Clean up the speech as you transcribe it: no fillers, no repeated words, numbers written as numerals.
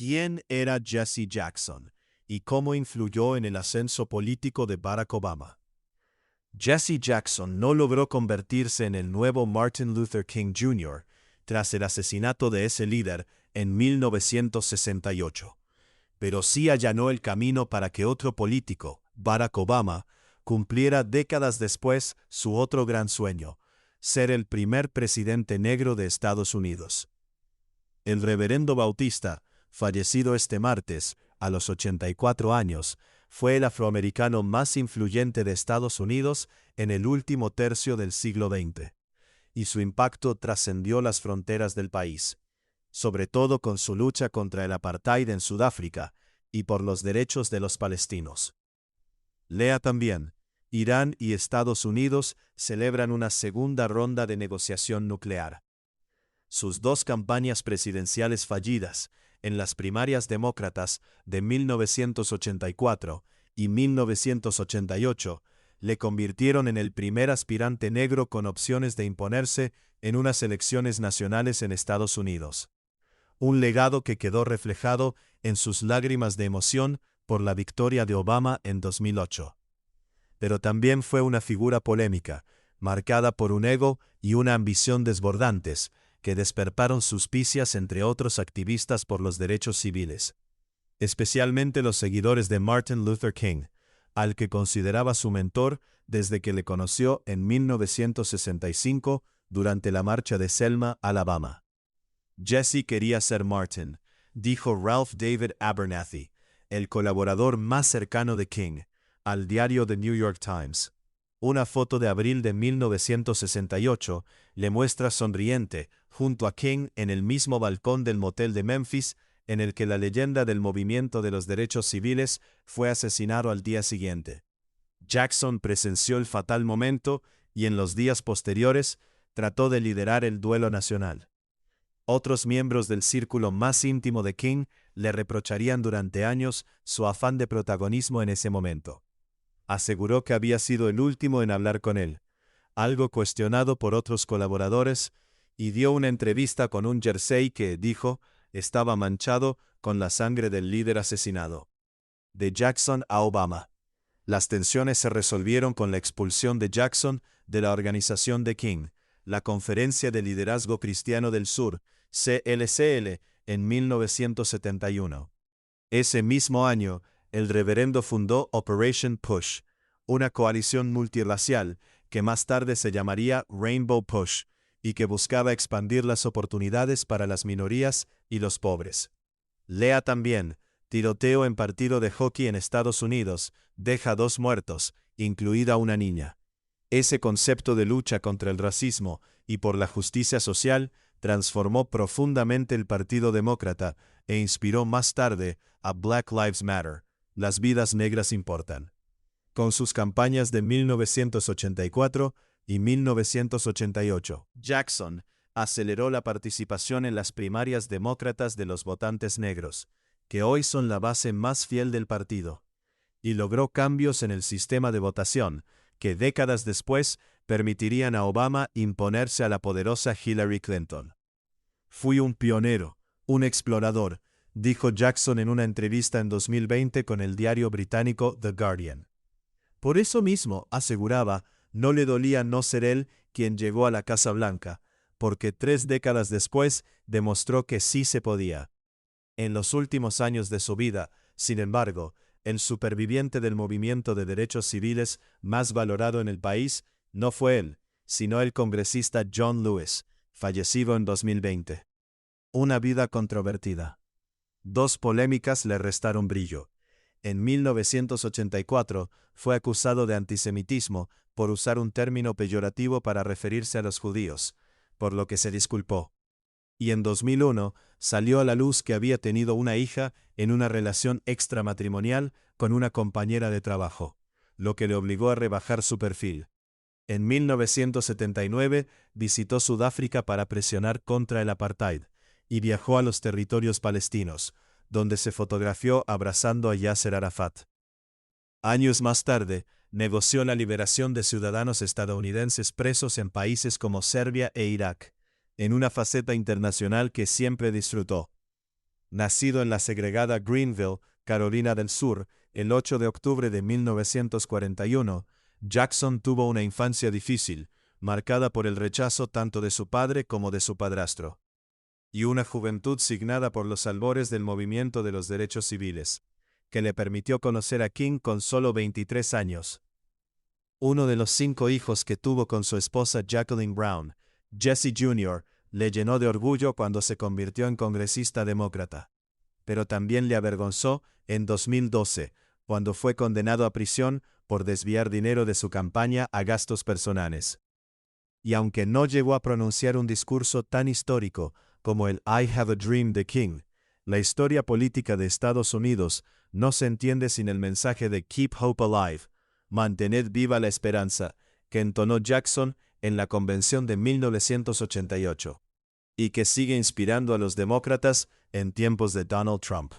¿Quién era Jesse Jackson y cómo influyó en el ascenso político de Barack Obama? Jesse Jackson no logró convertirse en el nuevo Martin Luther King Jr. tras el asesinato de ese líder en 1968, pero sí allanó el camino para que otro político, Barack Obama, cumpliera décadas después su otro gran sueño, ser el primer presidente negro de Estados Unidos. El reverendo Bautista, fallecido este martes, a los 84 años, fue el afroamericano más influyente de Estados Unidos en el último tercio del siglo XX, y su impacto trascendió las fronteras del país, sobre todo con su lucha contra el apartheid en Sudáfrica y por los derechos de los palestinos. Lea también: Irán y Estados Unidos celebran una segunda ronda de negociación nuclear. Sus dos campañas presidenciales fallidas, en las primarias demócratas de 1984 y 1988, le convirtieron en el primer aspirante negro con opciones de imponerse en unas elecciones nacionales en Estados Unidos. Un legado que quedó reflejado en sus lágrimas de emoción por la victoria de Obama en 2008. Pero también fue una figura polémica, marcada por un ego y una ambición desbordantes, que despertaron suspicias entre otros activistas por los derechos civiles, especialmente los seguidores de Martin Luther King, al que consideraba su mentor desde que le conoció en 1965 durante la marcha de Selma, Alabama. Jesse quería ser Martin, dijo Ralph David Abernathy, el colaborador más cercano de King, al diario The New York Times. Una foto de abril de 1968 le muestra sonriente junto a King en el mismo balcón del motel de Memphis en el que la leyenda del movimiento de los derechos civiles fue asesinado al día siguiente. Jackson presenció el fatal momento y en los días posteriores trató de liderar el duelo nacional. Otros miembros del círculo más íntimo de King le reprocharían durante años su afán de protagonismo en ese momento. Aseguró que había sido el último en hablar con él, algo cuestionado por otros colaboradores, y dio una entrevista con un jersey que, dijo, estaba manchado con la sangre del líder asesinado. De Jackson a Obama. Las tensiones se resolvieron con la expulsión de Jackson de la organización de King, la Conferencia de Liderazgo Cristiano del Sur, CLCL, en 1971. Ese mismo año, el reverendo fundó Operation Push, una coalición multirracial que más tarde se llamaría Rainbow Push y que buscaba expandir las oportunidades para las minorías y los pobres. Lea también: tiroteo en partido de hockey en Estados Unidos deja 2 muertos, incluida una niña. Ese concepto de lucha contra el racismo y por la justicia social transformó profundamente el Partido Demócrata e inspiró más tarde a Black Lives Matter, las vidas negras importan. Con sus campañas de 1984 y 1988, Jackson aceleró la participación en las primarias demócratas de los votantes negros, que hoy son la base más fiel del partido, y logró cambios en el sistema de votación que décadas después permitirían a Obama imponerse a la poderosa Hillary Clinton. Fui un pionero, un explorador, dijo Jackson en una entrevista en 2020 con el diario británico The Guardian. Por eso mismo, aseguraba, no le dolía no ser él quien llegó a la Casa Blanca, porque 3 décadas después demostró que sí se podía. En los últimos años de su vida, sin embargo, el superviviente del movimiento de derechos civiles más valorado en el país no fue él, sino el congresista John Lewis, fallecido en 2020. Una vida controvertida. 2 polémicas le restaron brillo. En 1984 fue acusado de antisemitismo por usar un término peyorativo para referirse a los judíos, por lo que se disculpó. Y en 2001 salió a la luz que había tenido una hija en una relación extramatrimonial con una compañera de trabajo, lo que le obligó a rebajar su perfil. En 1979 visitó Sudáfrica para presionar contra el apartheid y viajó a los territorios palestinos, donde se fotografió abrazando a Yasser Arafat. Años más tarde, negoció la liberación de ciudadanos estadounidenses presos en países como Serbia e Irak, en una faceta internacional que siempre disfrutó. Nacido en la segregada Greenville, Carolina del Sur, el 8 de octubre de 1941, Jackson tuvo una infancia difícil, marcada por el rechazo tanto de su padre como de su padrastro, y una juventud signada por los albores del movimiento de los derechos civiles, que le permitió conocer a King con solo 23 años. Uno de los 5 hijos que tuvo con su esposa Jacqueline Brown, Jesse Jr., le llenó de orgullo cuando se convirtió en congresista demócrata. Pero también le avergonzó en 2012, cuando fue condenado a prisión por desviar dinero de su campaña a gastos personales. Y aunque no llegó a pronunciar un discurso tan histórico como el I Have a Dream de King, la historia política de Estados Unidos no se entiende sin el mensaje de Keep Hope Alive, mantened viva la esperanza, que entonó Jackson en la convención de 1988, y que sigue inspirando a los demócratas en tiempos de Donald Trump.